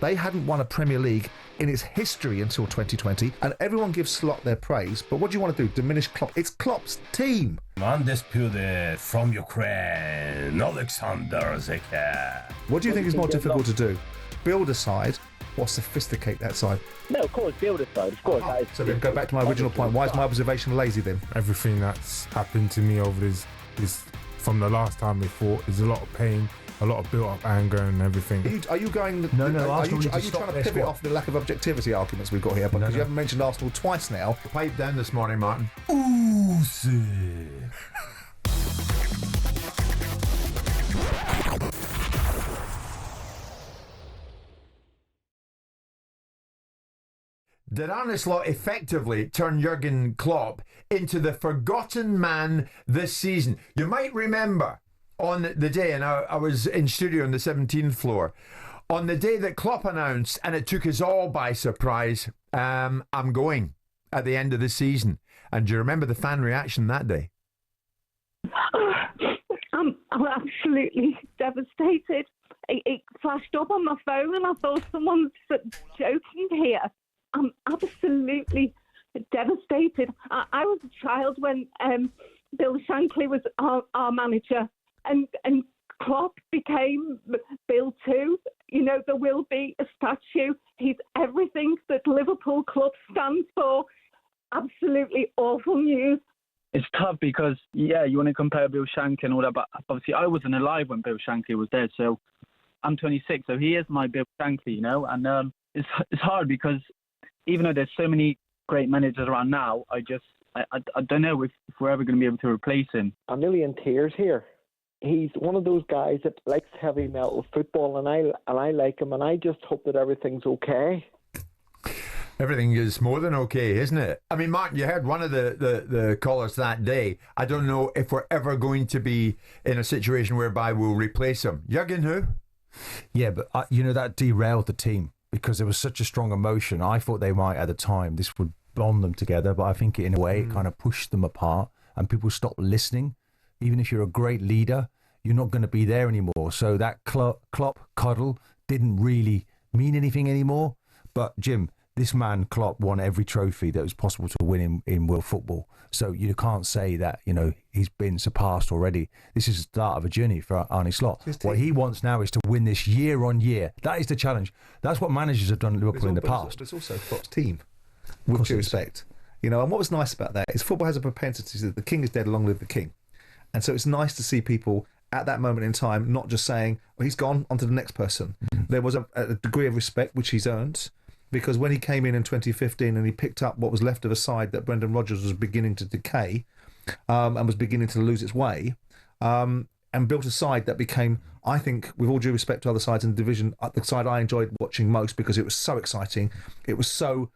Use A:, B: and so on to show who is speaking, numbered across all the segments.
A: They hadn't won a Premier League in its history until 2020, and everyone gives Slot their praise. But what do you want to do? Diminish Klopp? It's Klopp's team.
B: Undisputed from Ukraine, Oleksandr Usyk.
A: What do you think is more difficult to do? Build a side or sophisticate that side?
C: No, of course, build a side, of course.
A: So then go back to my original point. Why is my observation lazy then?
D: Everything that's happened to me over this from the last time we fought, there's a lot of pain, a lot of built-up anger and everything.
A: Are you going...
E: No,
A: Are you
E: Arsenal
A: trying to pivot off the lack of objectivity arguments we've got here? Because you haven't mentioned Arsenal twice now.
F: Pipe down this morning, Martin.
B: Usyk.
F: Did Arne Slot effectively turn Jurgen Klopp into the forgotten man this season? You might remember on the day, and I was in studio on the 17th floor, on the day that Klopp announced, and it took us all by surprise, I'm going at the end of the season. And do you remember the fan reaction that day?
G: I'm absolutely devastated. It flashed up on my phone and I thought someone's joking here. I'm absolutely devastated. I was a child when Bill Shankly was our manager and Klopp became Bill too. You know, there will be a statue. He's everything that Liverpool club stands for. Absolutely awful news.
C: It's tough because, yeah, you want to compare Bill Shankly and all that, but obviously I wasn't alive when Bill Shankly was dead, so I'm 26, so he is my Bill Shankly, you know, and it's hard because even though there's so many great managers around now, I don't know if we're ever going to be able to replace him.
H: I'm nearly in tears here. He's one of those guys that likes heavy metal football, and I like him, and I just hope that everything's okay.
F: Everything is more than okay, isn't it? I mean, Martin, you heard one of the callers that day. I don't know if we're ever going to be in a situation whereby we'll replace him. Jurgen who?
E: Yeah, but that derailed the team because there was such a strong emotion. I thought they might at the time, this would bond them together, but I think in a way it kind of pushed them apart and people stopped listening. Even if you're a great leader, you're not going to be there anymore. So that Klopp cuddle didn't really mean anything anymore. But Jim, this man, Klopp, won every trophy that was possible to win in world football. So you can't say that, he's been surpassed already. This is the start of a journey for Arne Slot. What he wants now is to win this year on year. That is the challenge. That's what managers have done at Liverpool in the past.
A: It's also Klopp's team, with due respect. And what was nice about that is football has a propensity that the king is dead, long live the king. And so it's nice to see people at that moment in time not just saying, well, he's gone, on to the next person. There was a degree of respect which he's earned. Because when he came in 2015 and he picked up what was left of a side that Brendan Rodgers was beginning to decay and was beginning to lose its way, and built a side that became, I think, with all due respect to other sides in the division, the side I enjoyed watching most because it was so exciting. It was so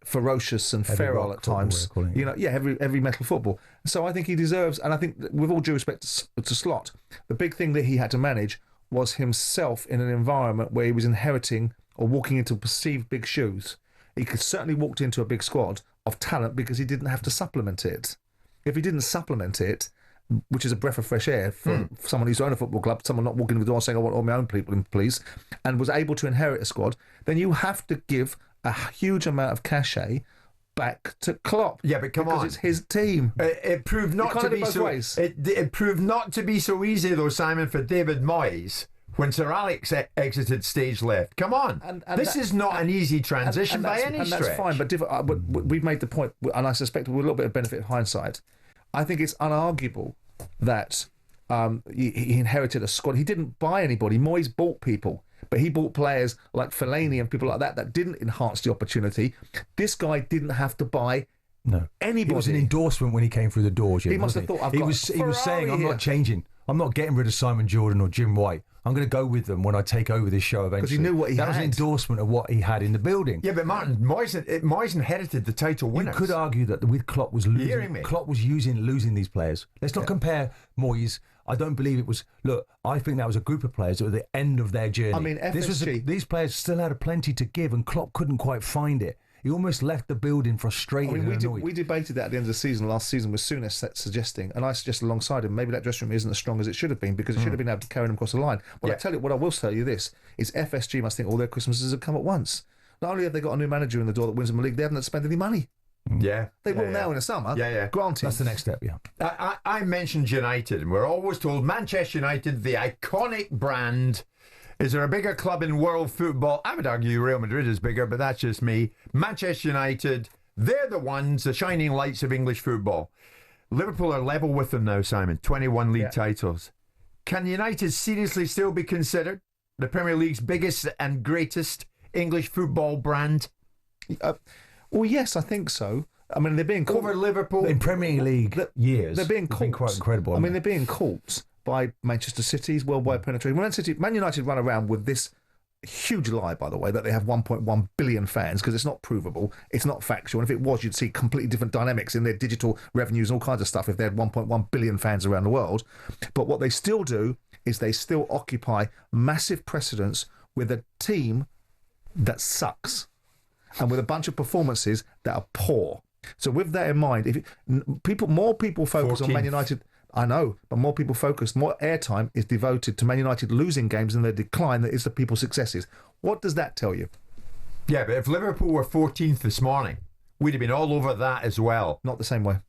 A: ferocious and feral at times. Heavy metal football. So I think he deserves, and I think with all due respect to Slot, the big thing that he had to manage was himself in an environment where he was inheriting or walking into perceived big shoes. He could certainly walked into a big squad of talent because he didn't have to supplement it. If he didn't supplement it, which is a breath of fresh air for someone who's owned a football club, someone not walking in the door saying, I want all my own people in, please, and was able to inherit a squad, then you have to give a huge amount of cachet back to Klopp.
F: Yeah, but come on,
A: it's his team.
F: It proved not to be so. It proved not to be so easy though, Simon, for David Moyes when Sir Alex exited stage left. Come on, and this is not an easy transition by any stretch.
A: And that's fine, but we've made the point, and I suspect with a little bit of benefit of hindsight, I think it's unarguable that he inherited a squad. He didn't buy anybody. Moyes bought people. But he bought players like Fellaini and people like that didn't enhance the opportunity. This guy didn't have to buy anybody.
E: It was an endorsement when he came through the door, Jim.
A: He must have thought,
E: he was saying, I'm not changing. I'm not getting rid of Simon Jordan or Jim White. I'm going to go with them when I take over this show eventually.
A: Because he knew what he had.
E: That was an endorsement of what he had in the building.
F: Yeah, but Martin, Moyes inherited the title winners.
E: You could argue that with Klopp was losing. Klopp was losing these players. Let's not compare Moyes. I don't believe it was. Look, I think that was a group of players that were at the end of their journey.
A: I mean,
E: these players still had plenty to give, and Klopp couldn't quite find it. He almost left the building frustrated and annoyed.
A: We debated that at the end of the season, last season, with Souness suggesting, and I suggested alongside him, maybe that dressing room isn't as strong as it should have been because it should have been able to carry him across the line. Well, what I will tell you this is FSG must think all their Christmases have come at once. Not only have they got a new manager in the door that wins them a league, they haven't had to spend any money.
F: Yeah.
A: They will now in the summer.
F: Yeah.
A: Granted.
E: That's the next step, yeah.
F: I mentioned United, and we're always told Manchester United, the iconic brand. Is there a bigger club in world football? I would argue Real Madrid is bigger, but that's just me. Manchester United, they're the ones, the shining lights of English football. Liverpool are level with them now, Simon. 21 league titles. Can United seriously still be considered the Premier League's biggest and greatest English football brand?
A: Well, yes, I think so. I mean, they're being caught.
F: Over Liverpool?
E: In Premier League years.
A: They're being caught.
E: Quite incredible.
A: I mean, they're being caught by Manchester City's worldwide penetration. Man United run around with this huge lie, by the way, that they have 1.1 billion fans, because it's not provable, it's not factual, and if it was, you'd see completely different dynamics in their digital revenues and all kinds of stuff if they had 1.1 billion fans around the world. But what they still do is they still occupy massive precedence with a team that sucks and with a bunch of performances that are poor. So with that in mind, more people focus on Man United. I know, but more airtime is devoted to Man United losing games and their decline than is to people's successes. What does that tell you?
F: Yeah, but if Liverpool were 14th this morning, we'd have been all over that as well.
A: Not the same way.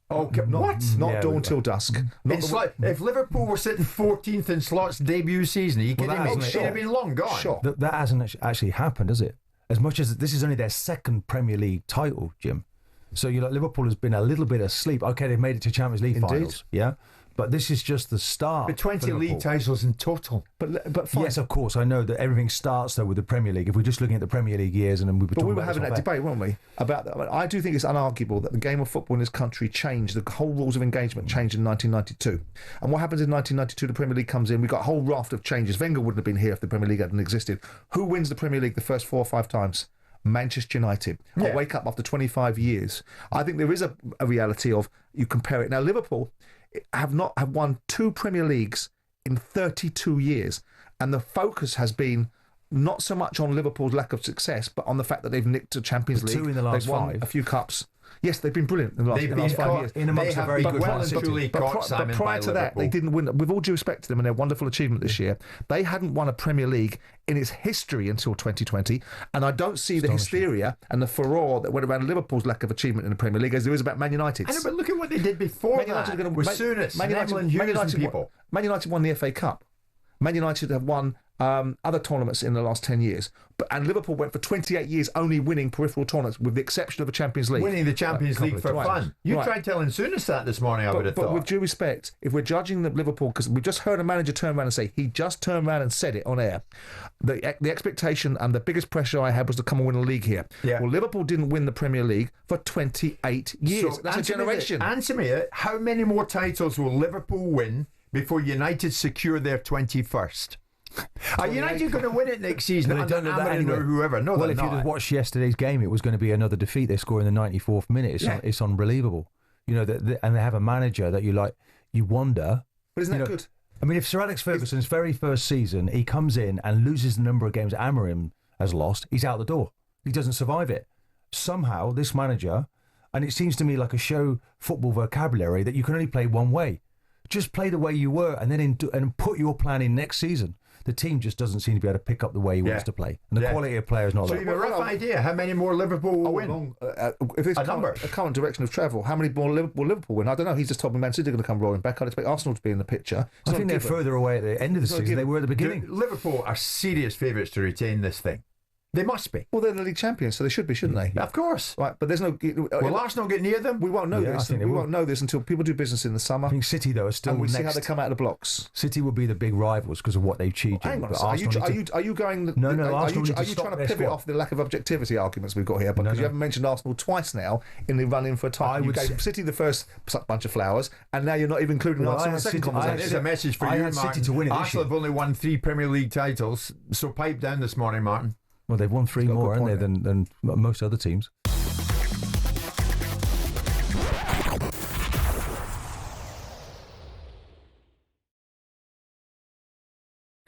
F: Okay,
A: Not dawn till dusk.
F: If Liverpool were sitting 14th in Slot's debut season, you kidding me? It'd have been long gone.
A: Sure.
E: That hasn't actually happened, has it? As much as this is only their second Premier League title, Jim. So Liverpool has been a little bit asleep. Okay, they've made it to Champions League finals, yeah, but this is just the start.
F: But 20 league titles in total.
A: But fine.
E: Yes, of course, I know that everything starts though with the Premier League. If we're just looking at the Premier League years, and then we were
A: having that debate, weren't we? About that. I do think it's unarguable that the game of football in this country changed. The whole rules of engagement changed in 1992. And what happens in 1992? The Premier League comes in. We've got a whole raft of changes. Wenger wouldn't have been here if the Premier League hadn't existed. Who wins the Premier League the first 4 or 5 times? Manchester United. I'll wake up after 25 years. I think there is a reality of, you compare it. Now, Liverpool have won 2 Premier Leagues in 32 years. And the focus has been not so much on Liverpool's lack of success, but on the fact that they've nicked a Champions League.
E: 2 in the last
A: they've won
E: 5.
A: A few cups. Yes, they've been brilliant in the last 5 years.
E: In amongst a very good
F: well and truly caught, Simon,
A: but prior to that,
F: Liverpool.
A: they didn't win. With all due respect to them and their wonderful achievement this year, they hadn't won a Premier League in its history until 2020. And I don't see the hysteria and the furore that went around Liverpool's lack of achievement in the Premier League as there is about Man United.
F: I know, but look at what they did before with Souness,
A: Man United won the FA Cup. Man United have won other tournaments in the last 10 years. And Liverpool went for 28 years only winning peripheral tournaments, with the exception of the Champions League.
F: Winning the Champions League for fun. You tried telling Souness that this morning, I would have thought.
A: But with due respect, if we're judging the Liverpool, because we just heard a manager turn around and say, he just turned around and said it on air, the expectation and the biggest pressure I had was to come and win a league here. Yeah. Well, Liverpool didn't win the Premier League for 28 years. So that's a generation.
F: Answer me, how many more titles will Liverpool win before United secure their 21st? Are United going to win it next season?
E: They don't know that anyway.
F: Or whoever. No,
E: well, if you'd have watched yesterday's game, it was going to be another defeat. They score in the 94th minute. It's unbelievable. You know, and they have a manager that you wonder.
A: But isn't that good?
E: I mean, if Sir Alex Ferguson's very first season, he comes in and loses the number of games Amorim has lost, he's out the door. He doesn't survive it. Somehow, this manager, and it seems to me like a show football vocabulary that you can only play one way. Just play the way you were, and then and put your plan in next season. The team just doesn't seem to be able to pick up the way he wants to play. And the quality of players not
F: there. So you have a rough idea how many more Liverpool will win?
A: If it's a current direction of travel, how many more Liverpool win? I don't know. He's just told me Man City are going to come roaring back. I'd expect Arsenal to be in the picture.
E: I think they're further away at the end of the season than they were at the beginning.
F: Liverpool are serious favourites to retain this thing. They must be.
A: Well, they're the league champions, so they should be, shouldn't they?
F: Of course.
A: Right, but there's no...
F: Will Arsenal get near them?
A: We won't know this. We won't know this until people do business in the summer.
E: I think City, though, are still
A: and we
E: next.
A: see how they come out of the blocks.
E: City will be the big rivals because of what they've achieved.
A: Hang on, are you going...
E: No,
A: are you trying to pivot off the lack of objectivity arguments we've got here? Because you haven't mentioned Arsenal twice now in the run-in for a title. You gave City the first bunch of flowers, and now you're not even including Arsenal in the second conversation.
F: There's a message for you, Martin.
E: City to win it.
F: Arsenal have only won 3 Premier League titles, so pipe down this morning, Martin.
E: Well, they've won 3 more, haven't they, than most other teams.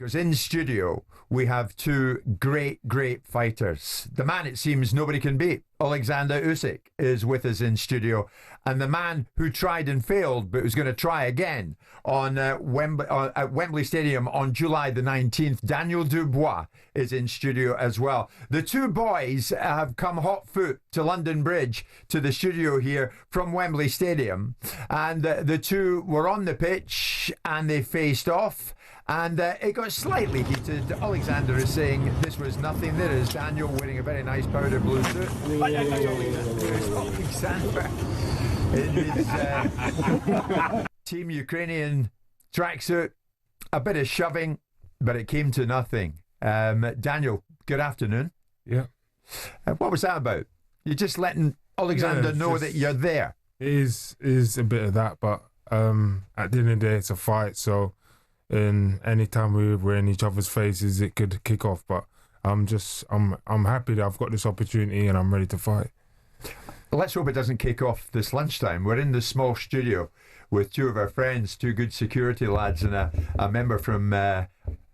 F: Because in studio, we have two great fighters. The man it seems nobody can beat, Oleksandr Usyk, is with us in studio. And the man who tried and failed, but was going to try again on at Wembley Stadium on July the 19th, Daniel Dubois, is in studio as well. The two boys have come hot foot to London Bridge, to the studio here from Wembley Stadium. And the two were on the pitch and they faced off. And it got slightly heated. Oleksandr is saying this was nothing. There is Daniel wearing a very nice powder blue suit. Oleksandr in his Team Ukrainian tracksuit. A bit of shoving, but it came to nothing. Daniel, good afternoon.
D: Yeah.
F: What was that about? You're just letting Oleksandr know that you're there.
D: It is a bit of that, but at the end of the day, it's a fight, so any time we're in each other's faces, it could kick off. But I'm happy that I've got this opportunity and I'm ready to fight.
F: Let's hope it doesn't kick off this lunchtime. We're in the small studio with two of our friends, two good security lads and a member from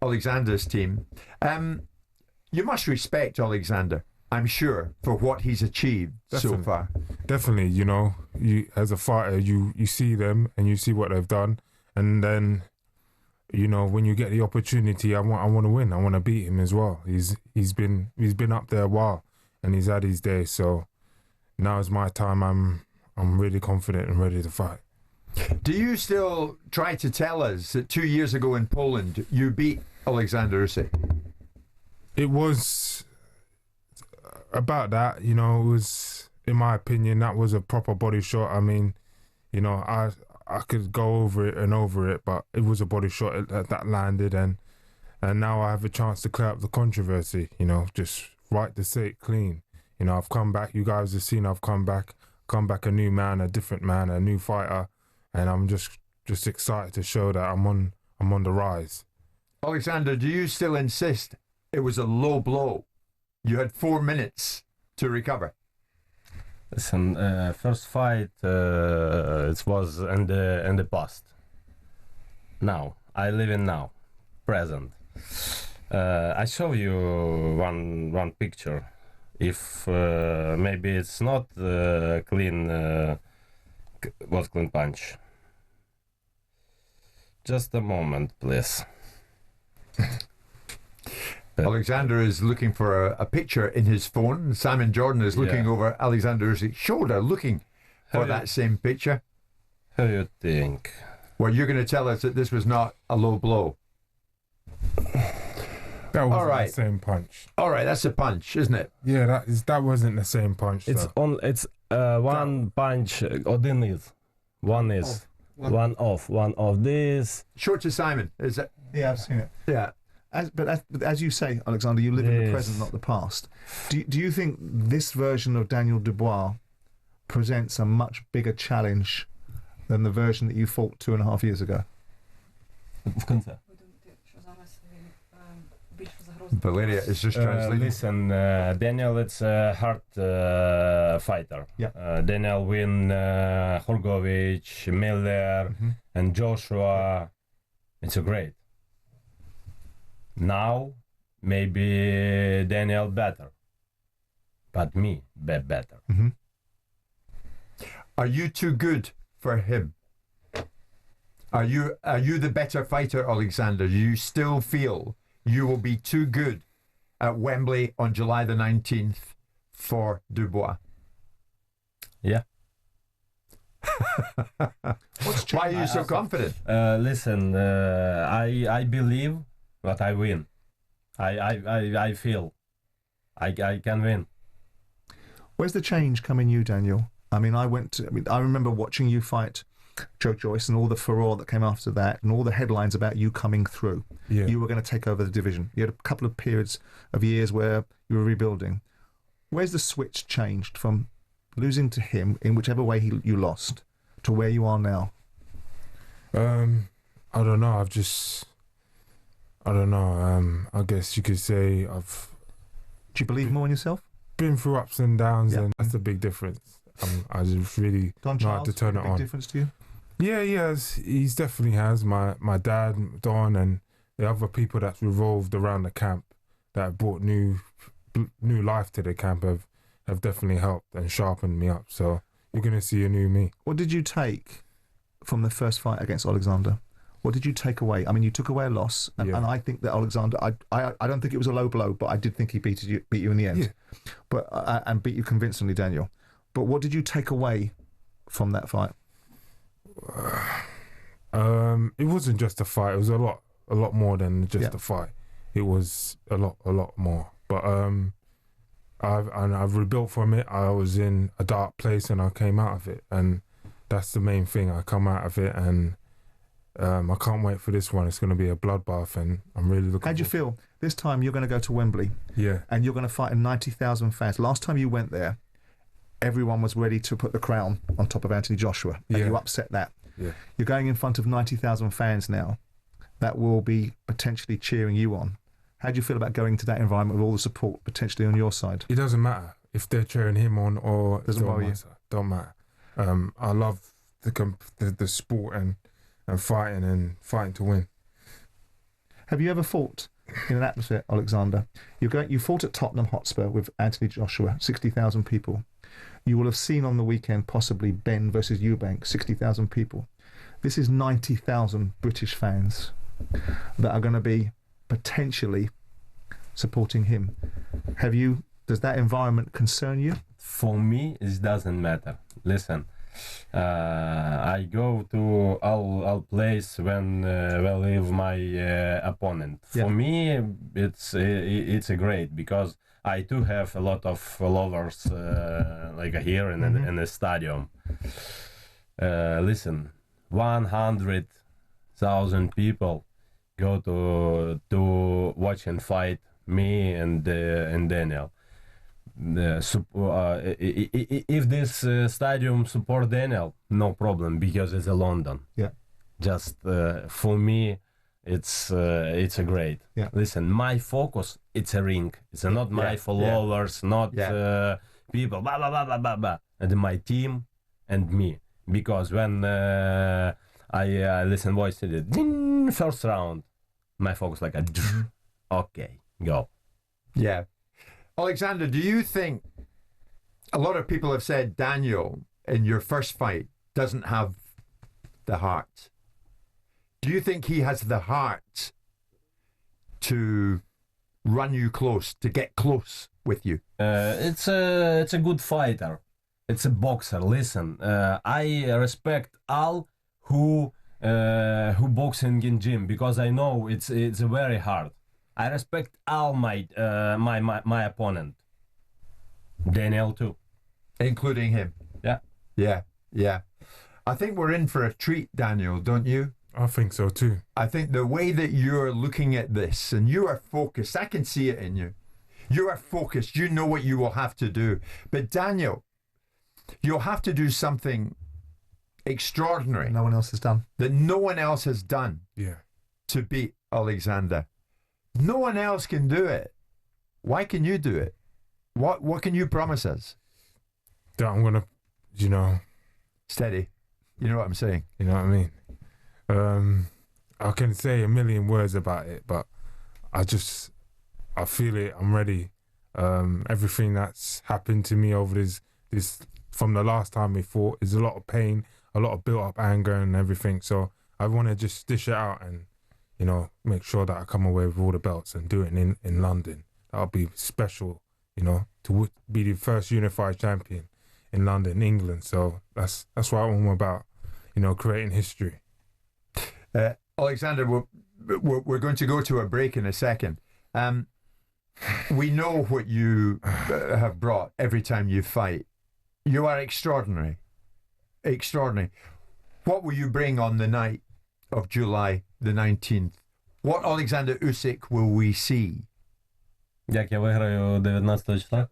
F: Oleksandr's team. You must respect Oleksandr, I'm sure, for what he's achieved so far.
D: Definitely, you as a fighter, you see them and you see what they've done, and then when you get the opportunity, I want to win. I want to beat him as well. He's been up there a while, and he's had his day. So now is my time. I'm really confident and ready to fight.
F: Do you still try to tell us that 2 years ago in Poland you beat Oleksandr Usyk?
D: It was about that. It was, in my opinion, that was a proper body shot. I mean, I could go over it and over it, but it was a body shot that landed, and now I have a chance to clear up the controversy, just right to say it clean. I've come back, you guys have seen I've come back a new man, a different man, a new fighter, and I'm just excited to show that I'm on the rise.
F: Oleksandr, do you still insist it was a low blow? You had 4 minutes to recover.
B: Listen, first fight, it was in the past. Now, I live in now, present. I show you one picture. If maybe it's not clean, was clean punch. Just a moment, please.
F: Oleksandr is looking for a picture in his phone. Simon Jordan is looking over Oleksandr Usyk's shoulder, looking for that same picture.
B: How do you think?
F: Well, you're going to tell us that this was not a low blow.
D: That wasn't the same punch.
F: All right, that's a punch, isn't it?
D: Yeah, that wasn't the same punch.
B: It's one punch. Один is. One is. One off. This.
F: Show it to Simon. Is that?
A: Yeah, I've seen it.
F: Yeah.
A: But as you say, Oleksandr, you live in the present, not the past. Do you think this version of Daniel Dubois presents a much bigger challenge than the version that you fought 2.5 years ago?
F: Valeria is just translating.
B: Listen, Daniel, it's a hard fighter.
A: Yeah.
B: Daniel win Horgovic, Miller, and Joshua. It's a great. Now, maybe Daniel better, but me better.
F: Mm-hmm. Are you too good for him? Are you the better fighter, Oleksandr? Do you still feel you will be too good at Wembley on July the 19th for Dubois?
B: Yeah.
F: Why are you so confident?
B: Listen, I believe that I win. I feel I can win.
A: Where's the change come in you, Daniel? I mean, I remember watching you fight Joe Joyce and all the furore that came after that and all the headlines about you coming through.
D: Yeah.
A: You were going to take over the division. You had a couple of periods of years where you were rebuilding. Where's the switch changed from losing to him in whichever way you lost to where you are now?
D: I don't know. I don't know. I guess you could say I've.
A: Do you believe more in yourself?
D: Been through ups and downs,
A: Yeah.
D: and that's a big difference. I just really
A: Don
D: know how
A: Charles,
D: to turn it
A: a big
D: on.
A: difference to you?
D: Yeah, he has. He's definitely has. My dad, Don, and the other people that's revolved around the camp that have brought new life to the camp have definitely helped and sharpened me up. So you're going to see a new me.
A: What did you take from the first fight against Oleksandr? What did you take away? I mean, you took away a loss, and I think that Oleksandr, I don't think it was a low blow, but I did think he beat you in the end, but and beat you convincingly, Daniel. But what did you take away from that fight?
D: It wasn't just a fight. It was a lot more than just a fight. It was a lot more. But I've rebuilt from it. I was in a dark place and I came out of it, and that's the main thing. I come out of it, and I can't wait for this one. It's going to be a bloodbath, and I'm really looking.
A: How'd you feel? This time you're going to go to Wembley, and you're going to fight in 90,000 fans. Last time you went there, everyone was ready to put the crown on top of Anthony Joshua, and you upset that. You're going in front of 90,000 fans now that will be potentially cheering you on. How do you feel about going to that environment with all the support potentially on your side?
D: It doesn't matter if they're cheering him on or
A: doesn't bother you.
D: Don't matter. I love the sport and fighting to win.
A: Have you ever fought in an atmosphere, Oleksandr? You fought at Tottenham Hotspur with Anthony Joshua, 60,000 people. You will have seen on the weekend possibly Benn versus Eubank, 60,000 people. This is 90,000 British fans that are going to be potentially supporting him. Does that environment concern you?
B: For me, it doesn't matter. Listen, I go to all place when leave my opponent. For me, it's a great, because I do have a lot of followers like here in the stadium. Listen, 100,000 people go to watch and fight me and Daniel. If this stadium support Daniel, no problem, because it's London. Just for me, it's a great. Listen, my focus, it's a ring. It's not my followers, not people. Blah blah blah blah blah blah. And my team and me, because when I listen voice to it, first round, my focus like okay, go.
F: Oleksandr, do you think a lot of people have said Daniel in your first fight doesn't have the heart? Do you think he has the heart to run you close, to get close with you?
B: It's a good fighter. It's a boxer. Listen, I respect all who boxing in gym, because I know it's very hard. I respect all my opponent. Daniel too.
F: Including him. Yeah. I think we're in for a treat, Daniel, don't you?
D: I think so too.
F: I think the way that you're looking at this, and you are focused, I can see it in you. You are focused, you know what you will have to do. But Daniel, you'll have to do something extraordinary.
A: No one else has done.
F: That no one else has done to beat Oleksandr. No one else can do it. Why can you do it? What can you promise us?
D: That I'm going to,
F: Steady. You know what I'm saying?
D: You know what I mean? I can say a million words about it, but I feel it. I'm ready. Everything that's happened to me over this from the last time we fought is a lot of pain, a lot of built up anger and everything. So I want to just dish it out and, make sure that I come away with all the belts and do it in London. That'll be special, to be the first unified champion in London, England. So that's what I'm about, creating history.
F: Oleksandr, we're going to go to a break in a second. We know what you have brought every time you fight. You are extraordinary. Extraordinary. What will you bring on the night of July the 19th? What Oleksandr Usyk will we see?
B: Як я виграю 19 числа?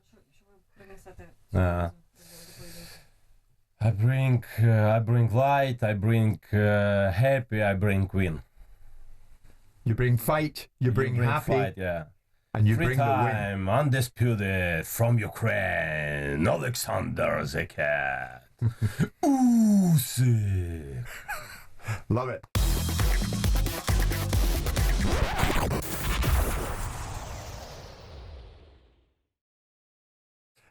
B: I bring light, I bring happy, I bring win.
F: You bring fight, you bring happy,
B: fight,
F: and you
B: Free
F: bring
B: time,
F: the win.
B: Undisputed from Ukraine, Oleksandr the Cat. Usyk.
F: Love it.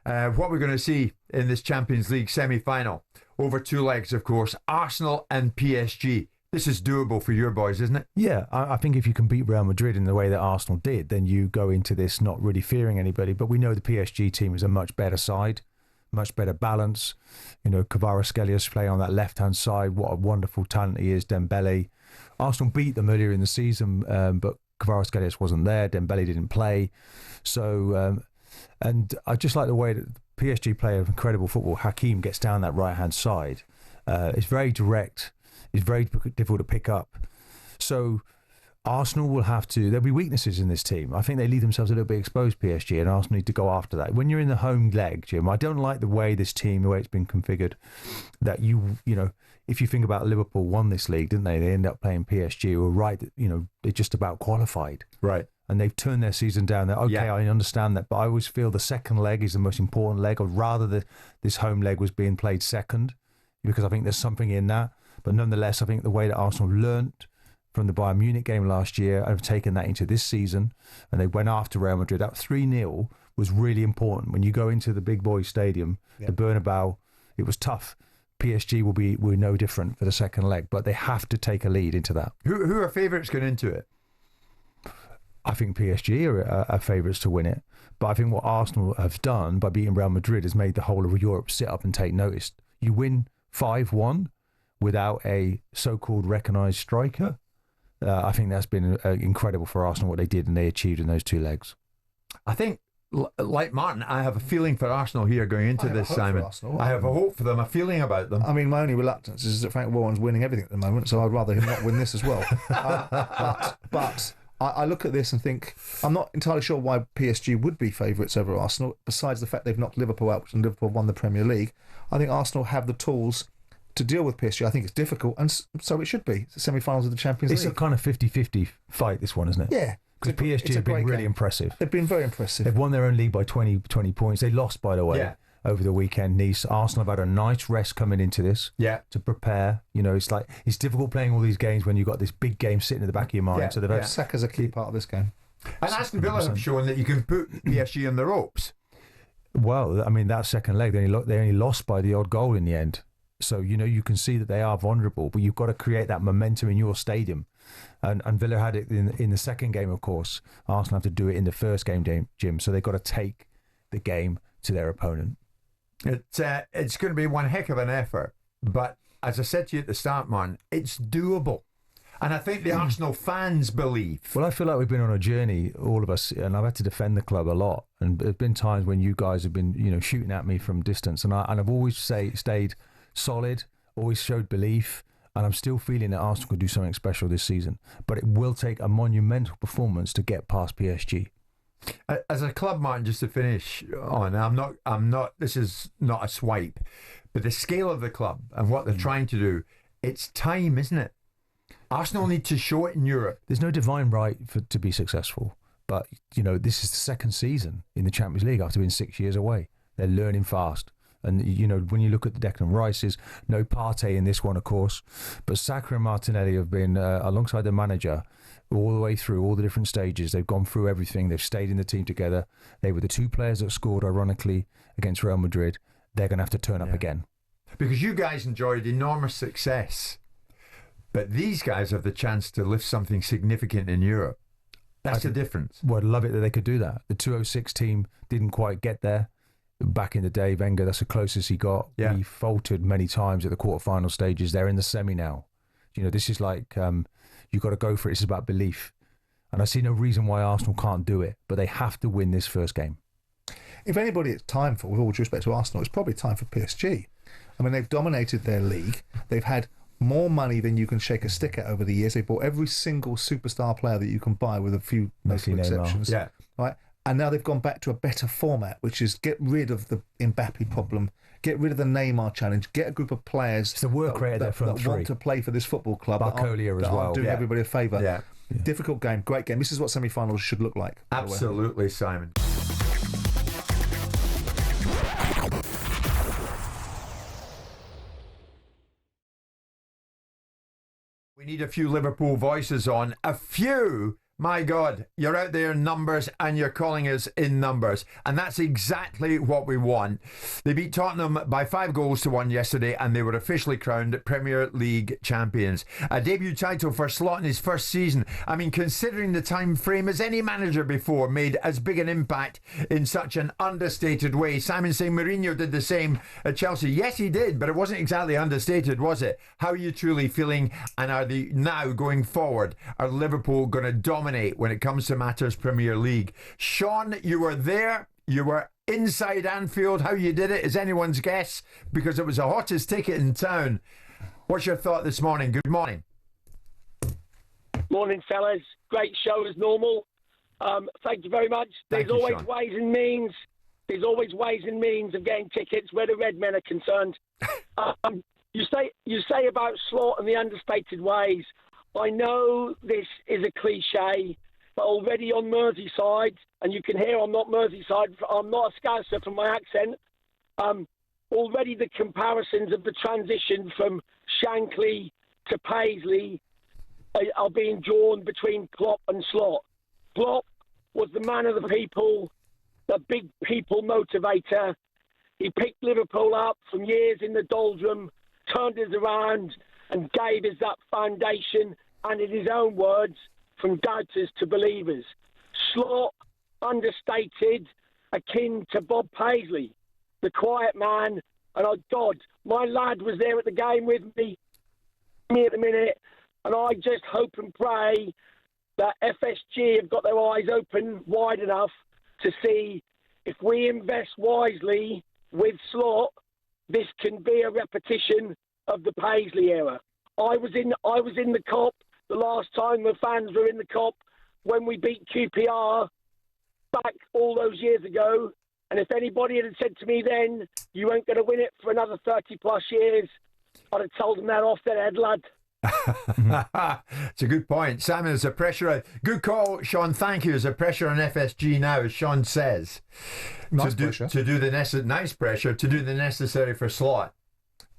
F: what we're going to see in this Champions League semi-final. Over 2 legs, of course. Arsenal and PSG. This is doable for your boys, isn't it?
E: Yeah, I think if you can beat Real Madrid in the way that Arsenal did, then you go into this not really fearing anybody. But we know the PSG team is a much better side, much better balance. You know, Kvaratskhelia playing on that left-hand side. What a wonderful talent he is, Dembele. Arsenal beat them earlier in the season, but Kvaratskhelia wasn't there. Dembele didn't play. So, and I just like the way that PSG play incredible football. Hakim gets down that right-hand side. It's very direct. It's very difficult to pick up. So Arsenal will have to... There'll be weaknesses in this team. I think they leave themselves a little bit exposed, PSG, and Arsenal need to go after that. When you're in the home leg, Jim, I don't like the way this team, the way it's been configured, that you know, if you think about Liverpool won this league, didn't they? They ended up playing PSG, who were right, you know, they just about qualified.
F: Right.
E: And they've turned their season down. Okay, I understand that, but I always feel the second leg is the most important leg. I'd rather this home leg was being played second, because I think there's something in that. But nonetheless, I think the way that Arsenal learnt from the Bayern Munich game last year and have taken that into this season, and they went after Real Madrid, that 3-0 was really important. When you go into the big boy stadium, the Bernabeu, it was tough. PSG will be no different for the second leg, but they have to take a lead into that.
F: Who are favourites going into it?
E: I think PSG are favourites to win it. But I think what Arsenal have done by beating Real Madrid has made the whole of Europe sit up and take notice. You win 5-1 without a so-called recognised striker. I think that's been incredible for Arsenal, what they did and they achieved in those 2 legs.
F: I think, like Martin, I have a feeling for Arsenal here going into this, Simon. I have a hope for them, a feeling about them.
A: I mean, my only reluctance is that Frank Warren's winning everything at the moment, so I'd rather him not win this as well. But I look at this and think, I'm not entirely sure why PSG would be favourites over Arsenal, besides the fact they've knocked Liverpool out and Liverpool won the Premier League. I think Arsenal have the tools to deal with PSG. I think it's difficult, and so it should be. It's the semi-finals of the Champions League.
E: It's a kind of 50-50 fight, this one, isn't it?
A: Yeah.
E: Because PSG have been really impressive.
A: They've been very impressive.
E: They've won their own league by 20 points. They lost, by the way, over the weekend. Nice. Arsenal have had a nice rest coming into this to prepare. You know, it's like, it's difficult playing all these games when you've got this big game sitting in the back of your mind.
A: Yeah.
E: So they've had
A: Saka's a key part of this game.
F: And Aston Villa have shown that you can put PSG on the ropes.
E: Well, I mean, that second leg, they only lost by the odd goal in the end. So, you know, you can see that they are vulnerable, but you've got to create that momentum in your stadium. And Villa had it in the second game, of course. Arsenal have to do it in the first game, Jim. So they've got to take the game to their opponent.
F: It's going to be one heck of an effort. But as I said to you at the start, Martin, it's doable. And I think the Arsenal fans believe.
E: Well, I feel like we've been on a journey, all of us, and I've had to defend the club a lot. And there's been times when you guys have been, you know, shooting at me from distance. And I've always stayed solid, always showed belief, and I'm still feeling that Arsenal could do something special this season. But it will take a monumental performance to get past PSG.
F: As a club, Martin, just to finish on, I'm not. This is not a swipe, but the scale of the club and what they're trying to do, it's time, isn't it? Arsenal need to show it in Europe.
E: There's no divine right to be successful, but you know, this is the second season in the Champions League after being 6 years away. They're learning fast. And, you know, when you look at the Declan Rice's, no Partey in this one, of course, but Saka and Martinelli have been alongside the manager all the way through all the different stages. They've gone through everything. They've stayed in the team together. They were the 2 players that scored, ironically, against Real Madrid. They're going to have to turn up again.
F: Because you guys enjoyed enormous success, but these guys have the chance to lift something significant in Europe. That's the difference.
E: Well, I'd love it that they could do that. The 2006 team didn't quite get there. Back in the day, Wenger, that's the closest he got. He faltered many times at the quarterfinal stages. They're in the semi now. You know, this is like, you've got to go for it. This is about belief. And I see no reason why Arsenal can't do it, but they have to win this first game.
A: If anybody it's time for, with all due respect to Arsenal, it's probably time for PSG. I mean, they've dominated their league. They've had more money than you can shake a stick at over the years. They bought every single superstar player that you can buy, with a few notable exceptions.
F: Yeah.
A: Right? And now they've gone back to a better format, which is get rid of the Mbappe problem, get rid of the Neymar challenge, get a group of players
E: it's the work rate
A: that want to play for this football club.
E: Barcolia as well.
A: Doing everybody a favour.
F: Yeah.
A: Difficult game, great game. This is what semi-finals should look like.
F: Absolutely, Simon. We need a few Liverpool voices on. A few my God, you're out there in numbers and you're calling us in numbers. And that's exactly what we want. They beat Tottenham by 5-1 yesterday, and they were officially crowned Premier League champions. A debut title for Slot in his first season. I mean, considering the time frame, has any manager before made as big an impact in such an understated way? Simon saying Mourinho did the same at Chelsea. Yes, he did, but it wasn't exactly understated, was it? How are you truly feeling? And are they now going forward? Are Liverpool going to dominate when it comes to matters Premier League? Sean, you were there. You were inside Anfield. How you did it is anyone's guess, because it was the hottest ticket in town. What's your thought this morning? Good morning.
I: Morning, fellas. Great show as normal. Thank you very much. There's always ways and means. There's always ways and means of getting tickets where the red men are concerned. You say about Slot and the understated ways. I know this is a cliche, but already on Merseyside, and you can hear I'm not Merseyside, I'm not a Scouser from my accent, already the comparisons of the transition from Shankly to Paisley are being drawn between Klopp and Slot. Klopp was the man of the people, the big people motivator. He picked Liverpool up from years in the doldrum, turned us around and gave us that foundation, and in his own words, from doubters to believers. Slot, understated, akin to Bob Paisley, the quiet man. And oh God, my lad was there at the game with me at the minute, and I just hope and pray that FSG have got their eyes open wide enough to see if we invest wisely with Slot, this can be a repetition of the Paisley era. I was in the Kop the last time the fans were in the Kop when we beat QPR back all those years ago. And if anybody had said to me then, you weren't going to win it for another 30 plus years, I'd have told them that off their head, lad.
F: It's a good point. Simon, there's a pressure. Good call, Sean. Thank you. There's a pressure on FSG now, as Sean says. Nice pressure. To do the necessary for Slot.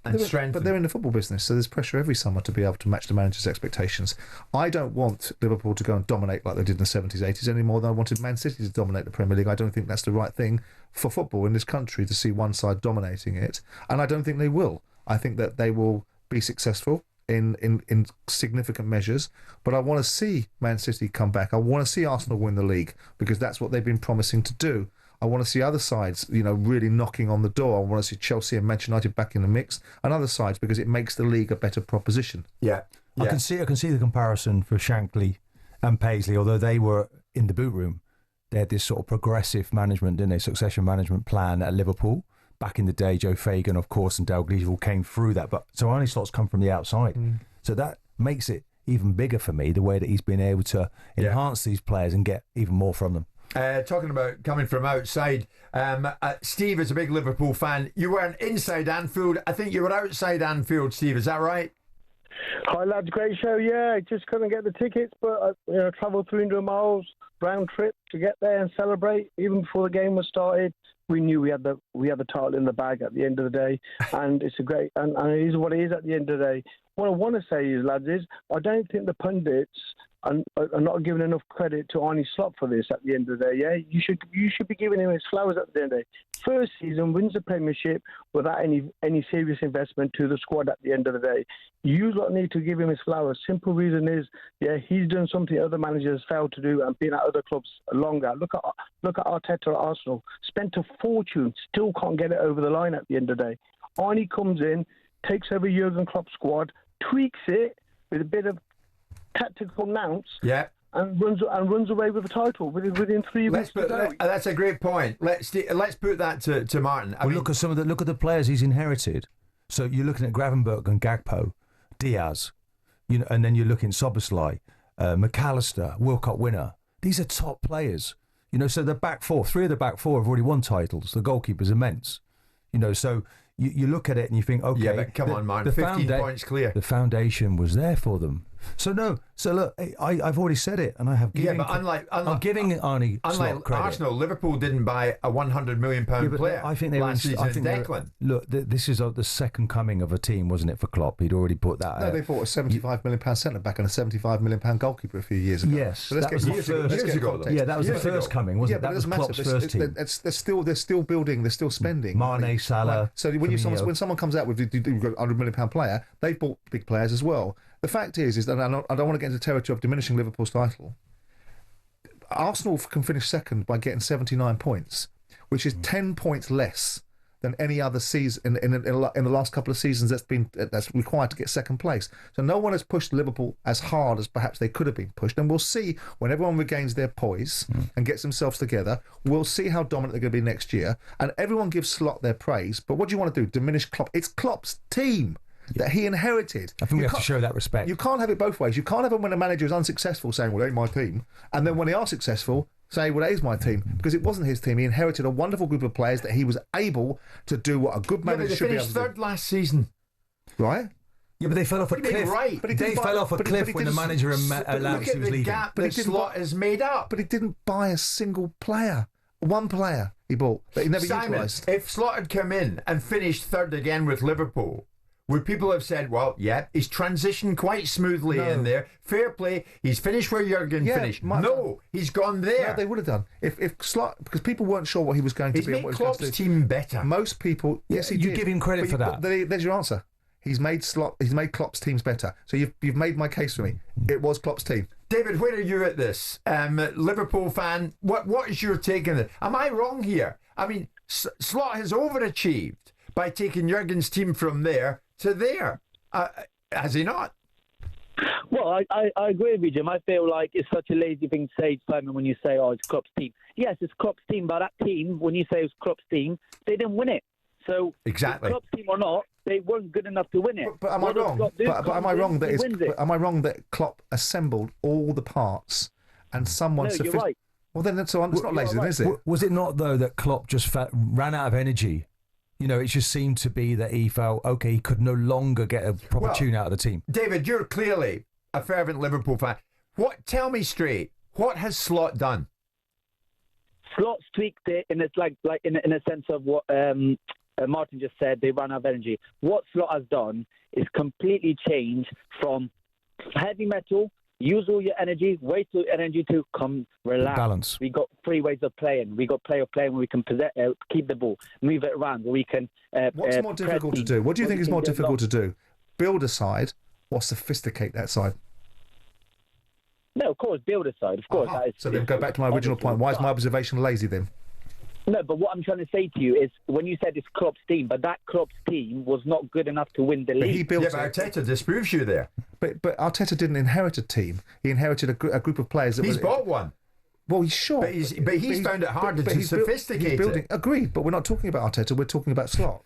A: But they're in the football business, so there's pressure every summer to be able to match the manager's expectations. I don't want Liverpool to go and dominate like they did in the 70s, 80s any more than I wanted Man City to dominate the Premier League. I don't think that's the right thing for football in this country, to see one side dominating it, and I don't think they will. I think that they will be successful in significant measures, but I want to see Man City come back. I want to see Arsenal win the league, because that's what they've been promising to do. I want to see other sides, really knocking on the door. I want to see Chelsea and Manchester United back in the mix, and other sides, because it makes the league a better proposition.
E: Yeah. I can see the comparison for Shankly and Paisley, although they were in the boot room. They had this sort of progressive management, didn't they? Succession management plan at Liverpool. Back in the day, Joe Fagan, of course, and Dalglish all came through that. But so Arne Slot's come from the outside. So that makes it even bigger for me, the way that he's been able to enhance these players and get even more from them.
F: Talking about coming from outside, Steve is a big Liverpool fan. You weren't inside Anfield. I think you were outside Anfield, Steve. Is that right?
J: Hi, lads. Great show. Yeah, just couldn't get the tickets, but travelled 300 miles round trip to get there and celebrate. Even before the game was started, we knew we had the title in the bag at the end of the day, and it's a great and it is what it is at the end of the day. What I want to say is, lads, I don't think the pundits are not giving enough credit to Arne Slot for this at the end of the day. Yeah, you should be giving him his flowers at the end of the day. First season, wins the Premiership without any serious investment to the squad at the end of the day. You lot need to give him his flowers. Simple reason is, he's done something other managers failed to do and been at other clubs longer. Look at Arteta at Arsenal. Spent a fortune, still can't get it over the line at the end of the day. Arne comes in, takes over Jurgen Klopp's squad, tweaks it with a bit of tactical nounce, and runs away with the title within 3 weeks.
F: That's a great point. Let's put that to Martin.
E: Look at the players he's inherited. So you're looking at Gravenberch and Gakpo, Diaz, and then you're looking at Szoboszlai, McAllister, World Cup winner. These are top players. So the back four, 3 of the back 4 have already won titles. The goalkeeper's immense. So you look at it and you think, okay,
F: but come on, Martin, 15 points clear.
E: The foundation was there for them. So look, I've already said it, and I have given.
F: Yeah, but
E: I'm giving Arnie
F: unlike
E: credit.
F: Arsenal, Liverpool didn't buy a £100 million player.
E: I think they
F: last season. Declan.
E: Look, this is the second coming of a team, wasn't it, for Klopp? He'd already put that.
A: No, they bought a £75 million centre back and a £75 million goalkeeper a few years ago.
E: Yes,
A: so that was
F: years ago.
E: Yeah, that was the first coming, wasn't it? That was Klopp's first team.
A: They're still building. They're still spending.
E: Mane, Salah.
A: Right. So when someone comes out with you've got a £100 million player, they've bought big players as well. The fact is that I don't want to get into territory of diminishing Liverpool's title. Arsenal can finish second by getting 79 points, which is 10 points less than any other season in the last couple of seasons that's required to get second place. So no one has pushed Liverpool as hard as perhaps they could have been pushed. And we'll see when everyone regains their poise and gets themselves together. We'll see how dominant they're going to be next year. And everyone gives Slot their praise. But what do you want to do? Diminish Klopp? It's Klopp's team that he inherited.
E: I think we have to show that respect.
A: You can't have it both ways. You can't have it when a manager is unsuccessful saying, well, it ain't my team. And then when they are successful, say, well, that is my team. Because it wasn't his team. He inherited a wonderful group of players that he was able to do what a good manager should be able to do.
F: They finished third last season.
A: Right?
E: Yeah, but they fell off a cliff.
F: Right.
E: But they fell off a cliff when the manager announced he was leaving.
F: Gap that Slot has made up.
A: But he didn't buy a single player. One player he bought that he never utilised.
F: If Slot had come in and finished third again with Liverpool, would people have said, well, yeah, he's transitioned quite smoothly in there. Fair play. He's finished where Jurgen finished. No, he's gone there.
A: No, they would have done. If Slot, because people weren't sure what he was going to be.
F: He's made Klopp's team better.
A: Most people, yes, he did.
E: You give him credit for that.
A: There's your answer. He's made Klopp's teams better. So you've made my case for me. It was Klopp's team.
F: David, where are you at this? Liverpool fan, what is your take on it? Am I wrong here? I mean, Slot has overachieved by taking Jurgen's team from there to there. Has he not?
C: Well, I agree with you, Jim. I feel like it's such a lazy thing to say, Simon, when you say, oh, it's Klopp's team. Yes, it's Klopp's team, but that team, when you say it's Klopp's team, they didn't win it. So,
F: exactly.
C: Klopp's team or not, they weren't good enough to win it.
A: But am I wrong? But am I wrong that am I wrong that Klopp assembled all the parts and someone?
C: No, you're right.
A: Well, then it's not lazy, then, is it?
E: Was it not though that Klopp just ran out of energy? You know, it just seemed to be that he felt, okay, he could no longer get a proper tune out of the team.
F: David, you're clearly a fervent Liverpool fan. Tell me straight, what has Slot done?
C: Slot's tweaked it, and it's like in a sense of what Martin just said, they ran out of energy. What Slot has done is completely change from heavy metal, use all your energy, wait till energy to come, relax.
E: Balance.
C: We got three ways of playing. We got play of playing where we can keep the ball, move it around, where we can.
A: What's more difficult to do? What do you think is more difficult to do? Build a side or sophisticate that side?
C: No, of course, build a side. Of course. That is,
A: so then go back to my original point. Why is my observation lazy then?
C: No, but what I'm trying to say to you is when you said it's Klopp's team, but that Klopp's team was not good enough to win the league.
A: He built
F: but Arteta disproves you there.
A: But Arteta didn't inherit a team. He inherited a group of players.
F: He's bought one.
A: Well, he's sure.
F: But he's found it harder to sophisticate it.
A: Agreed, but we're not talking about Arteta. We're talking about Slot.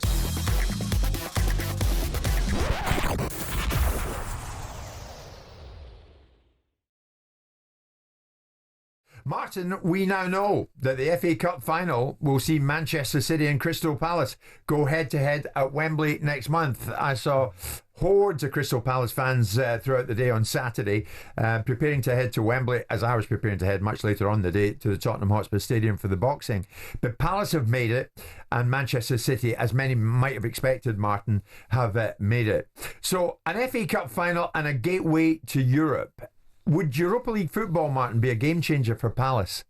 F: Martin, we now know that the FA Cup final will see Manchester City and Crystal Palace go head-to-head at Wembley next month. I saw hordes of Crystal Palace fans throughout the day on Saturday preparing to head to Wembley, as I was preparing to head much later on the day to the Tottenham Hotspur Stadium for the boxing. But Palace have made it, and Manchester City, as many might have expected, Martin, have made it. So an FA Cup final and a gateway to Europe. Would Europa League football, Martin, be a game changer for Palace?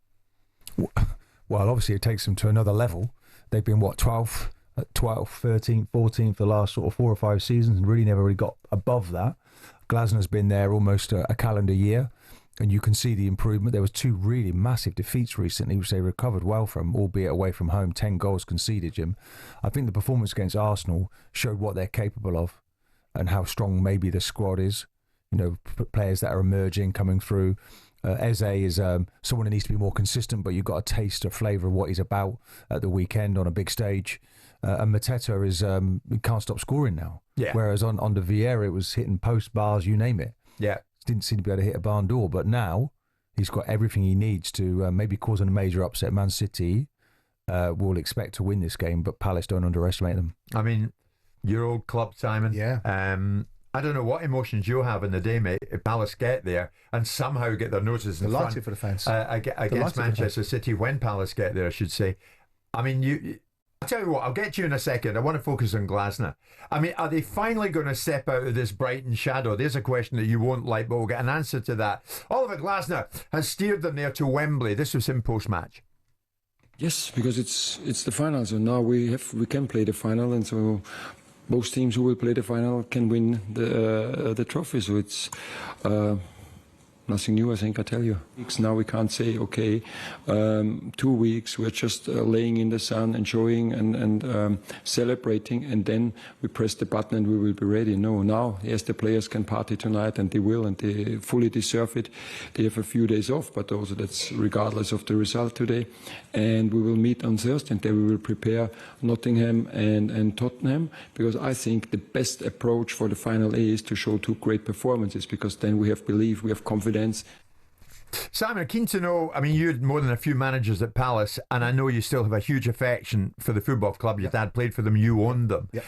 E: Well, obviously it takes them to another level. They've been, 12th, 13th, 14th for the last sort of 4 or 5 seasons and really never really got above that. Glasner's been there almost a calendar year, and you can see the improvement. There was 2 really massive defeats recently, which they recovered well from, albeit away from home, 10 goals conceded, Jim. I think the performance against Arsenal showed what they're capable of and how strong maybe the squad is. You know, players that are emerging, coming through. Eze is someone who needs to be more consistent, but you've got a taste, a flavour of what he's about at the weekend on a big stage. And Mateta is he can't stop scoring now.
F: Yeah.
E: Whereas under Vieira, it was hitting post bars, you name it.
F: Yeah.
E: Didn't seem to be able to hit a barn door, but now he's got everything he needs to maybe cause a major upset. Man City will expect to win this game, but Palace, don't underestimate them.
F: I mean, your old club, Simon.
A: Yeah.
F: I don't know what emotions you'll have in the day, mate, if Palace get there and somehow get their noses in the front.
A: Delighted for the fans.
F: Against Manchester City, when Palace get there, I should say. I mean, I'll tell you what, I'll get to you in a second. I want to focus on Glasner. I mean, are they finally going to step out of this Brighton shadow? There's a question that you won't like, but we'll get an answer to that. Oliver Glasner has steered them there to Wembley. This was him post-match.
K: Yes, because it's the final, so now we can play the final, and so both teams who will play the final can win the trophy. So it's nothing new, I think I tell you. Now we can't say, okay, 2 weeks we're just laying in the sun, enjoying and celebrating, and then we press the button and we will be ready. No, now, yes, the players can party tonight, and they will, and they fully deserve it. They have a few days off, but also that's regardless of the result today. And we will meet on Thursday, and then we will prepare Nottingham and Tottenham, because I think the best approach for the final is to show 2 great performances, because then we have belief, we have confidence.
F: Simon, keen to know, I mean, you had more than a few managers at Palace, and I know you still have a huge affection for the football club. Your dad played for them, you owned them.
A: Yep.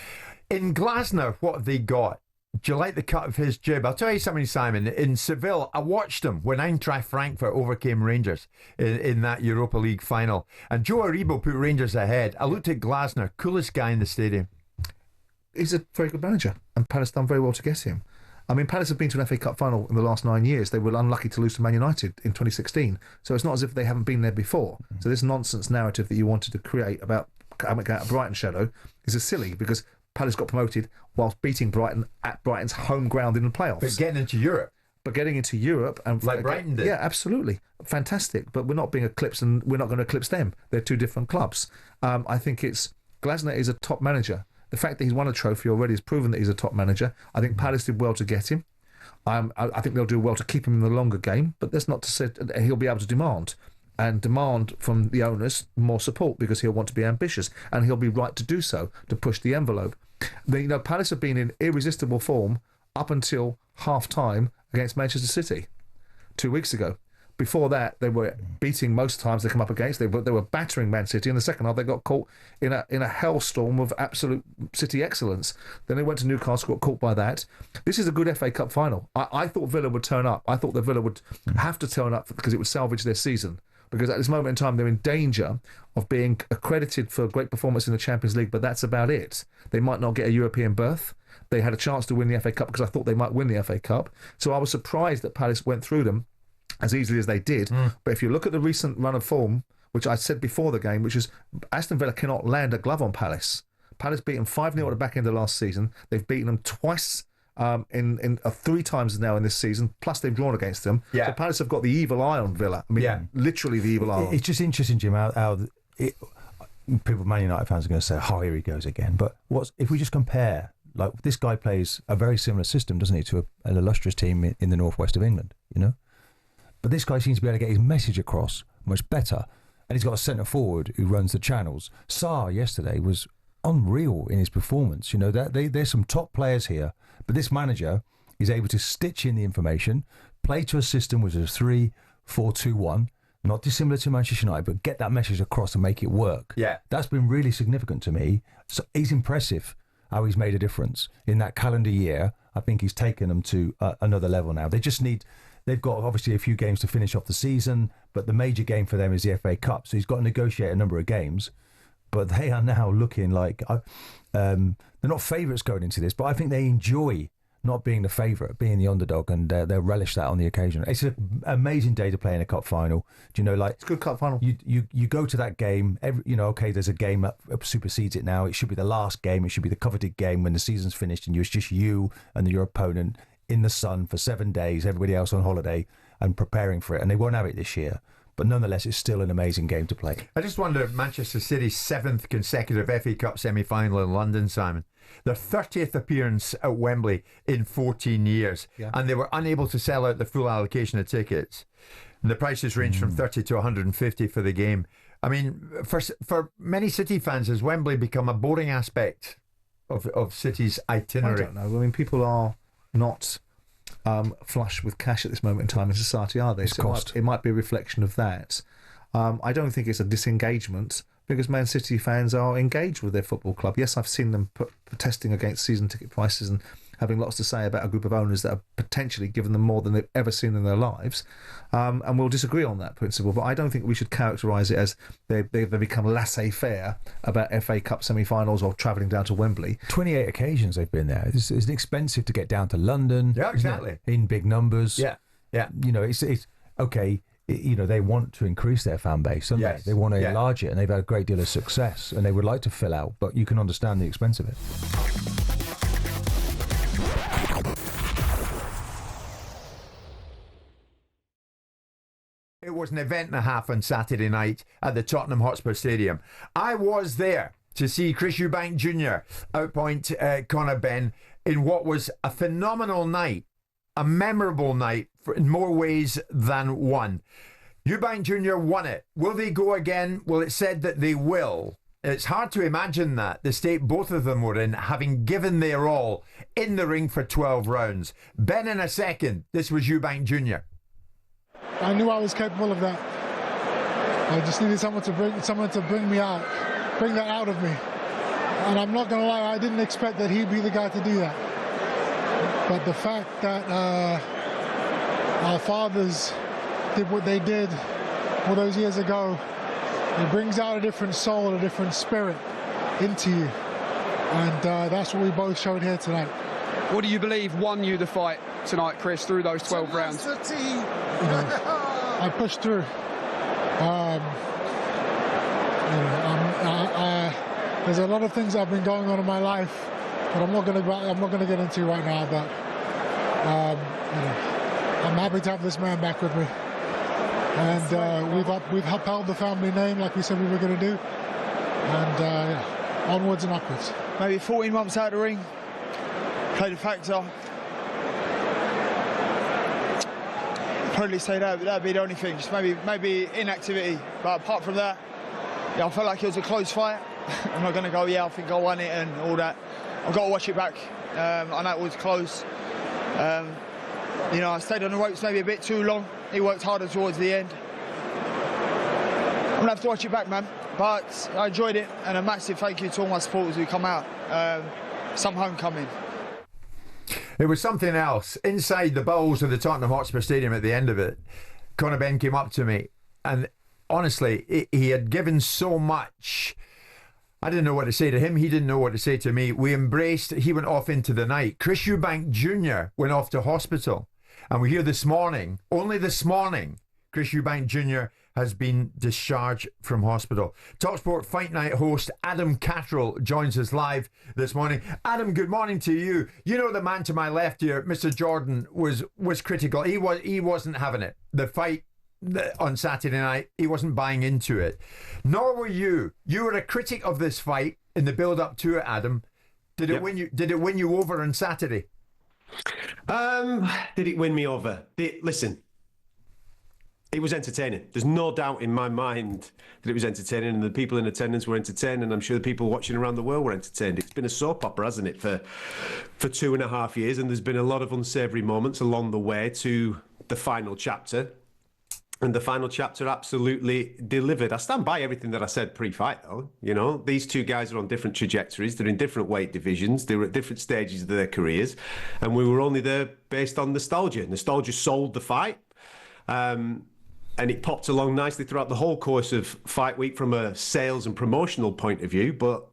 F: In Glasner, what have they got? Do you like the cut of his jib? I'll tell you something, Simon. In Seville, I watched him when Eintracht Frankfurt overcame Rangers in that Europa League final. And Joe Aribo put Rangers ahead. I looked at Glasner, coolest guy in the stadium.
A: He's a very good manager, and Palace done very well to get him. I mean, Palace have been to an FA Cup final in the last 9 years. They were unlucky to lose to Man United in 2016. So it's not as if they haven't been there before. So this nonsense narrative that you wanted to create about coming out of Brighton shadow is a silly, because Palace got promoted whilst beating Brighton at Brighton's home ground in the playoffs.
F: But getting into Europe.
A: And
F: like Brighton did.
A: Yeah, absolutely. Fantastic. But we're not being eclipsed, and we're not going to eclipse them. They're 2 different clubs. I think Glasner is a top manager. The fact that he's won a trophy already has proven that he's a top manager. I think Palace did well to get him. I think they'll do well to keep him in the longer game, but that's not to say he'll be able to demand from the owners more support, because he'll want to be ambitious, and he'll be right to do so, to push the envelope. Palace have been in irresistible form up until half-time against Manchester City 2 weeks ago. Before that, they were beating most times they come up against. They were battering Man City. In the second half, they got caught in a hellstorm of absolute City excellence. Then they went to Newcastle, got caught by that. This is a good FA Cup final. I thought Villa would turn up. I thought that Villa would have to turn up because it would salvage their season. Because at this moment in time, they're in danger of being accredited for a great performance in the Champions League, but that's about it. They might not get a European berth. They had a chance to win the FA Cup because I thought they might win the FA Cup. So I was surprised that Palace went through them as easily as they did. But if you look at the recent run of form, which I said before the game, which is Aston Villa cannot land a glove on Palace. Palace beat them 5-0 at the back end of last season. They've beaten them twice, in 3 times now in this season, plus they've drawn against them. Yeah. So Palace have got the evil eye on Villa. I mean, literally the evil eye.
E: It's just interesting, Jim, how people, Man United fans are going to say, oh, here he goes again. But if we just compare, like, this guy plays a very similar system, doesn't he, to an illustrious team in the northwest of England, you know? But this guy seems to be able to get his message across much better. And he's got a centre forward who runs the channels. Sarr yesterday was unreal in his performance. You know, there's some top players here, but this manager is able to stitch in the information, play to a system which is 3-4-2-1, not dissimilar to Manchester United, but get that message across and make it work. Yeah, that's been really significant to me. So he's impressive how he's made a difference in that calendar year. I think he's taken them to another level now. They've got obviously a few games to finish off the season, but the major game for them is the FA Cup. So he's got to negotiate a number of games. But they are now looking like they're not favourites going into this, but I think they enjoy not being the favourite, being the underdog, and they'll relish that on the occasion. It's an amazing day to play in a cup final. Do you know, like,
A: it's a good cup final.
E: You go to that game, okay, there's a game that supersedes it now. It should be the last game. It should be the coveted game when the season's finished and it's just you and your opponent in the sun for 7 days, everybody else on holiday and preparing for it. And they won't have it this year. But nonetheless, it's still an amazing game to play.
F: I just wonder if Manchester City's 7th consecutive FA Cup semi-final in London, Simon, their 30th appearance at Wembley in 14 years, and they were unable to sell out the full allocation of tickets. And the prices range from 30 to 150 for the game. I mean, for many City fans, has Wembley become a boring aspect of City's itinerary?
A: I don't know. I mean, people are not flush with cash at this moment in time in society, are they? So it might be a reflection of that. I don't think it's a disengagement, because Man City fans are engaged with their football club. Yes, I've seen them protesting against season ticket prices and having lots to say about a group of owners that have potentially given them more than they've ever seen in their lives. And we'll disagree on that principle, but I don't think we should characterise it as they've become laissez-faire about FA Cup semi-finals or travelling down to Wembley.
E: 28 occasions they've been there. It's expensive to get down to London.
F: Yeah, exactly.
E: In big numbers.
F: Yeah.
E: You know, it's okay. You know, they want to increase their fan base, don't they? They want to enlarge it, and they've had a great deal of success, and they would like to fill out, but you can understand the expense of it.
F: It was an event and a half on Saturday night at the Tottenham Hotspur Stadium. I was there to see Chris Eubank Jr. outpoint Conor Benn in what was a phenomenal night, a memorable night in more ways than one. Eubank Jr. won it. Will they go again? Well, it's said that they will. It's hard to imagine that, the state both of them were in, having given their all in the ring for 12 rounds. Ben in a second. This was Eubank Jr.
L: I knew I was capable of that. I just needed someone to bring me out, bring that out of me. And I'm not going to lie, I didn't expect that he'd be the guy to do that. But the fact that our fathers did what they did all those years ago, it brings out a different soul, a different spirit into you. And that's what we both showed here tonight.
M: What do you believe won you the fight tonight, Chris, through those 12 rounds?
L: You know, I pushed through. There's a lot of things that have been going on in my life that I'm not going to get into right now. But I'm happy to have this man back with me, and we've upheld the family name like we said we were going to do, and onwards and upwards.
M: Maybe 14 months out of the ring, played a factor. Probably say that'd be the only thing, just maybe inactivity. But apart from that, I felt like it was a close fight. I'm not going to go, I think I won it and all that. I've got to watch it back. I know it was close. I stayed on the ropes maybe a bit too long. He worked harder towards the end. I'm going to have to watch it back, man. But I enjoyed it, and a massive thank you to all my supporters who come out. Some homecoming.
F: It was something else. Inside the bowels of the Tottenham Hotspur Stadium at the end of it, Conor Benn came up to me, and honestly, he had given so much. I didn't know what to say to him. He didn't know what to say to me. We embraced. He went off into the night. Chris Eubank Jr. went off to hospital. And we hear this morning, only this morning, Chris Eubank Jr. has been discharged from hospital. talkSPORT Fight Night host Adam Catterall joins us live this morning. Adam, good morning to you. You know the man to my left here, Mr. Jordan, was critical. He wasn't having it. The fight on Saturday night, he wasn't buying into it. Nor were you. You were a critic of this fight in the build-up to it, Adam. Did it win you over on Saturday?
N: Did it win me over? Listen, it was entertaining. There's no doubt in my mind that it was entertaining, and the people in attendance were entertained, and I'm sure the people watching around the world were entertained. It's been a soap opera, hasn't it, for 2.5 years, and there's been a lot of unsavoury moments along the way to the final chapter. And the final chapter absolutely delivered. I stand by everything that I said pre-fight, though. You know, these two guys are on different trajectories. They're in different weight divisions. They were at different stages of their careers. And we were only there based on nostalgia. Nostalgia sold the fight. And it popped along nicely throughout the whole course of fight week from a sales and promotional point of view. But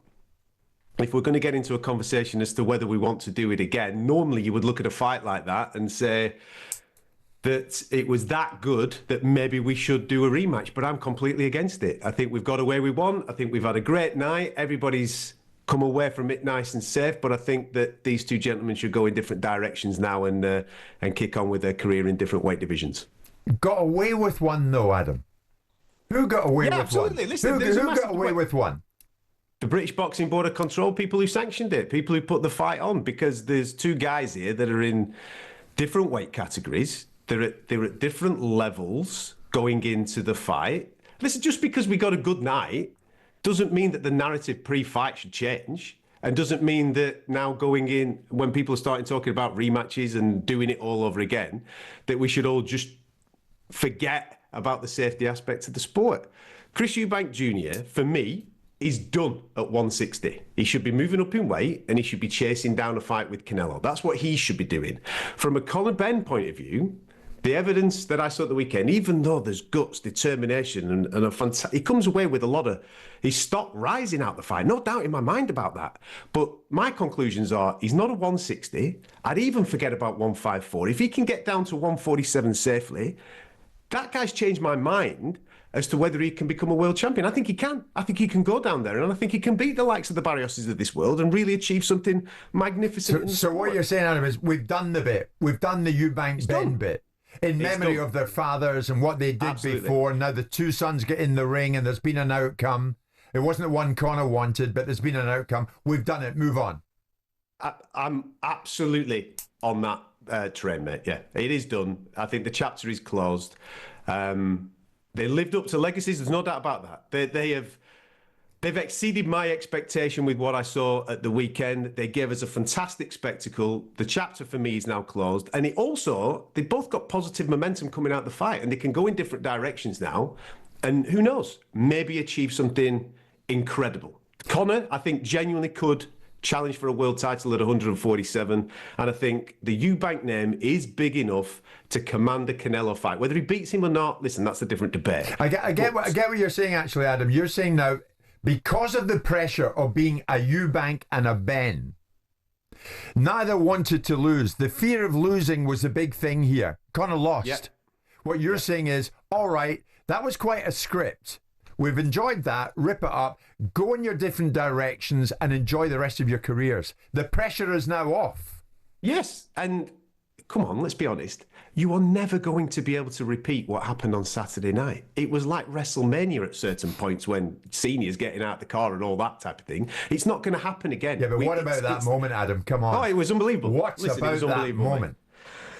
N: if we're going to get into a conversation as to whether we want to do it again, normally you would look at a fight like that and say that it was that good that maybe we should do a rematch, but I'm completely against it. I think we've got away with one. I think we've had a great night. Everybody's come away from it nice and safe, but I think that these two gentlemen should go in different directions now and kick on with their career in different weight divisions. Got away with one though, Adam. Who got away with
F: absolutely.
N: one?
F: Listen, who got away with one?
N: The British Boxing Board of Control, people who sanctioned it, people who put the fight on, because there's two guys here that are in different weight categories. They're at different levels going into the fight. Listen, just because we got a good night doesn't mean that the narrative pre-fight should change, and doesn't mean that now going in, when people are starting talking about rematches and doing it all over again, that we should all just forget about the safety aspects of the sport. Chris Eubank Jr., for me, is done at 160. He should be moving up in weight and he should be chasing down a fight with Canelo. That's what he should be doing. From a Conor Benn point of view, the evidence that I saw at the weekend, even though there's guts, determination, and a fantastic, he comes away with a lot of, he stopped rising out the fight. No doubt in my mind about that. But my conclusions are, he's not a 160. I'd even forget about 154. If he can get down to 147 safely, that guy's changed my mind as to whether he can become a world champion. I think he can. I think he can go down there, and I think he can beat the likes of the Barrioses of this world and really achieve something magnificent.
F: So what you're saying, Adam, is we've done the bit. We've done the Eubank Benn bit. In memory of their fathers and what they did before. Now the two sons get in the ring and there's been an outcome. It wasn't the one Conor wanted, but there's been an outcome. We've done it. Move on.
N: I'm absolutely on that train, mate. Yeah, it is done. I think the chapter is closed. They lived up to legacies. There's no doubt about that. They've exceeded my expectation with what I saw at the weekend. They gave us a fantastic spectacle. The chapter for me is now closed. And they both got positive momentum coming out of the fight, and they can go in different directions now. And who knows, maybe achieve something incredible. Conor, I think, genuinely could challenge for a world title at 147. And I think the Eubank name is big enough to command a Canelo fight. Whether he beats him or not, listen, that's a different debate.
F: I get what you're saying, actually, Adam. You're saying now, because of the pressure of being a Eubank and a Benn, neither wanted to lose. The fear of losing was the big thing here. Conor lost. Yep. What you're saying is, all right, that was quite a script. We've enjoyed that. Rip it up. Go in your different directions and enjoy the rest of your careers. The pressure is now off.
N: Yes, and come on, let's be honest. You are never going to be able to repeat what happened on Saturday night. It was like WrestleMania at certain points when seniors getting out the car and all that type of thing. It's not going to happen again.
F: Yeah, but what about that moment, Adam? Come on.
N: Oh, it was unbelievable.
F: What's about that moment?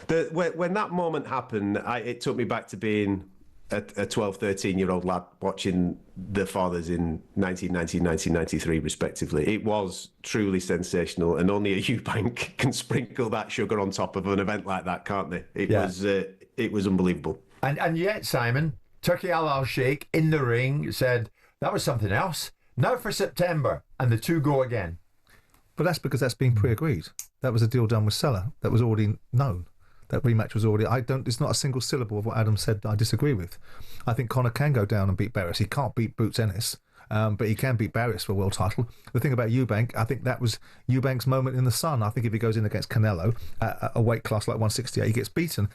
N: When that moment happened, it took me back to being a 12, 13-year-old lad watching the fathers in 1990, 1993, respectively. It was truly sensational, and only a Eubank can sprinkle that sugar on top of an event like that, can't they? It was unbelievable.
F: And yet, Simon, Turki Al-Sheikh in the ring said, that was something else. Now for September, and the two go again.
A: But that's because that's been pre-agreed. That was a deal done with Seller. That was already known. That rematch was already... It's not a single syllable of what Adam said that I disagree with. I think Conor can go down and beat Barrios. He can't beat Boots Ennis, but he can beat Barrios for a world title. The thing about Eubank, I think that was Eubank's moment in the sun. I think if he goes in against Canelo at a weight class like 168, he gets beaten.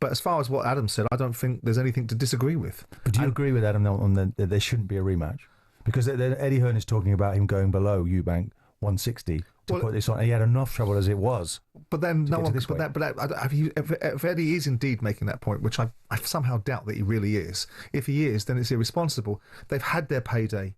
A: But as far as what Adam said, I don't think there's anything to disagree with.
E: But do you agree with Adam on that there shouldn't be a rematch? Because Eddie Hearn is talking about him going below Eubank 160 to put this on. He had enough trouble as it was.
A: But then no one. If Eddie is indeed making that point, which I somehow doubt that he really is. If he is, then it's irresponsible. They've had their payday.